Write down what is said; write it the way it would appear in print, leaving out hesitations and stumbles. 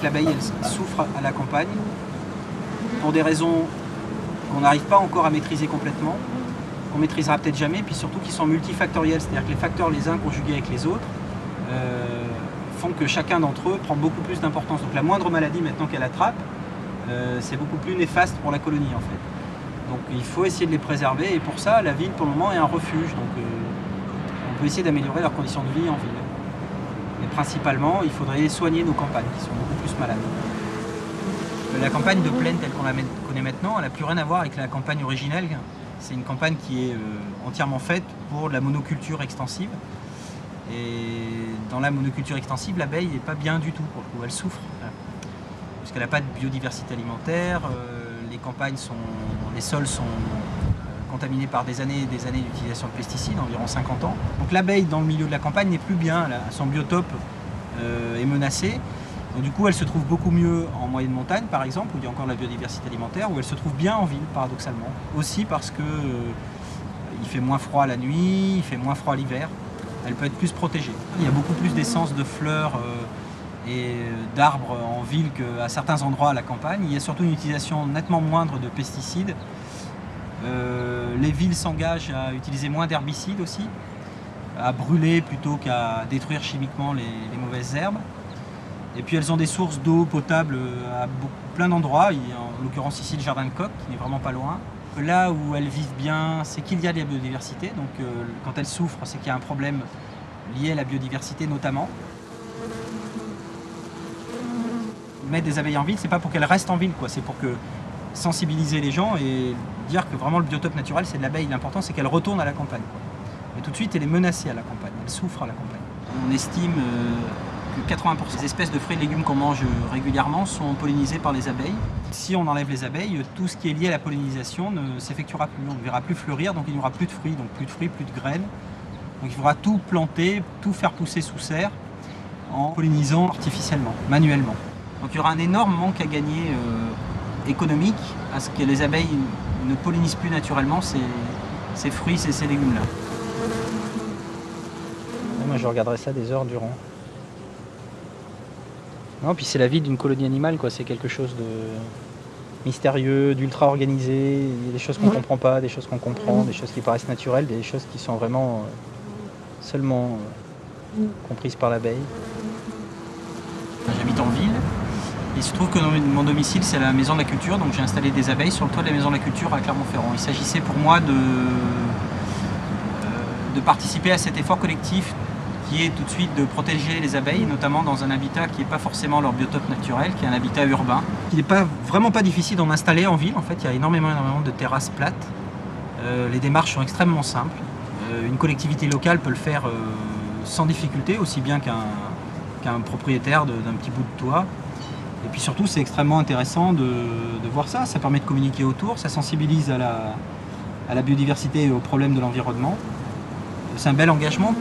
l'abeille elle souffre à la campagne pour des raisons qu'on n'arrive pas encore à maîtriser complètement, qu'on maîtrisera peut-être jamais, puis surtout qui sont multifactoriels, c'est-à-dire que les facteurs les uns conjugués avec les autres font que chacun d'entre eux prend beaucoup plus d'importance. Donc la moindre maladie maintenant qu'elle attrape, c'est beaucoup plus néfaste pour la colonie en fait. Donc il faut essayer de les préserver et pour ça la ville pour le moment est un refuge. Donc on peut essayer d'améliorer leurs conditions de vie en ville. Mais principalement il faudrait soigner nos campagnes qui sont beaucoup plus malades. La campagne de plaine telle qu'on la connaît maintenant, elle n'a plus rien à voir avec la campagne originelle. C'est une campagne qui est entièrement faite pour la monoculture extensive. Et dans la monoculture extensive, l'abeille n'est pas bien du tout pour le coup, elle souffre. Parce qu'elle n'a pas de biodiversité alimentaire, les sols sont contaminés par des années et des années d'utilisation de pesticides, environ 50 ans. Donc l'abeille dans le milieu de la campagne n'est plus bien, son biotope est menacé. Donc du coup elle se trouve beaucoup mieux en moyenne montagne par exemple, où il y a encore la biodiversité alimentaire, où elle se trouve bien en ville paradoxalement. Aussi parce que il fait moins froid la nuit, il fait moins froid l'hiver, elle peut être plus protégée. Il y a beaucoup plus d'essence de fleurs et d'arbres en ville qu'à certains endroits à la campagne. Il y a surtout une utilisation nettement moindre de pesticides. Les villes s'engagent à utiliser moins d'herbicides aussi, à brûler plutôt qu'à détruire chimiquement les mauvaises herbes. Et puis elles ont des sources d'eau potable à plein d'endroits, en l'occurrence ici le jardin de Coq qui n'est vraiment pas loin. Là où elles vivent bien, c'est qu'il y a de la biodiversité, donc quand elles souffrent, c'est qu'il y a un problème lié à la biodiversité notamment. Mettre des abeilles en ville, c'est pas pour qu'elles restent en ville, c'est pour sensibiliser les gens et dire que vraiment le biotope naturel c'est de l'abeille. L'important c'est qu'elle retourne à la campagne. Mais tout de suite elle est menacée à la campagne, elle souffre à la campagne. On estime que 80% des espèces de fruits et légumes qu'on mange régulièrement sont pollinisées par les abeilles. Si on enlève les abeilles, tout ce qui est lié à la pollinisation ne s'effectuera plus. On ne verra plus fleurir, donc il n'y aura plus de fruits, plus de graines. Donc il faudra tout planter, tout faire pousser sous serre en pollinisant artificiellement, manuellement. Donc il y aura un énorme manque à gagner économique à ce que les abeilles ne pollinisent plus naturellement ces fruits et ces légumes-là. Moi je regarderai ça des heures durant. Non, puis c'est la vie d'une colonie animale, c'est quelque chose de mystérieux, d'ultra organisé. Il y a des choses qu'on ne comprend pas, des choses qu'on comprend, des choses qui paraissent naturelles, des choses qui sont vraiment seulement comprises par l'abeille. J'habite en ville. Il se trouve que mon domicile c'est la maison de la culture, donc j'ai installé des abeilles sur le toit de la maison de la culture à Clermont-Ferrand. Il s'agissait pour moi de participer à cet effort collectif qui est tout de suite de protéger les abeilles, notamment dans un habitat qui n'est pas forcément leur biotope naturel, qui est un habitat urbain. Il n'est vraiment pas difficile d'en installer en ville, en fait il y a énormément de terrasses plates. Les démarches sont extrêmement simples. Une collectivité locale peut le faire sans difficulté, aussi bien qu'un propriétaire d'un petit bout de toit. Et puis surtout c'est extrêmement intéressant de voir ça, ça permet de communiquer autour, ça sensibilise à la biodiversité et aux problèmes de l'environnement. C'est un bel engagement.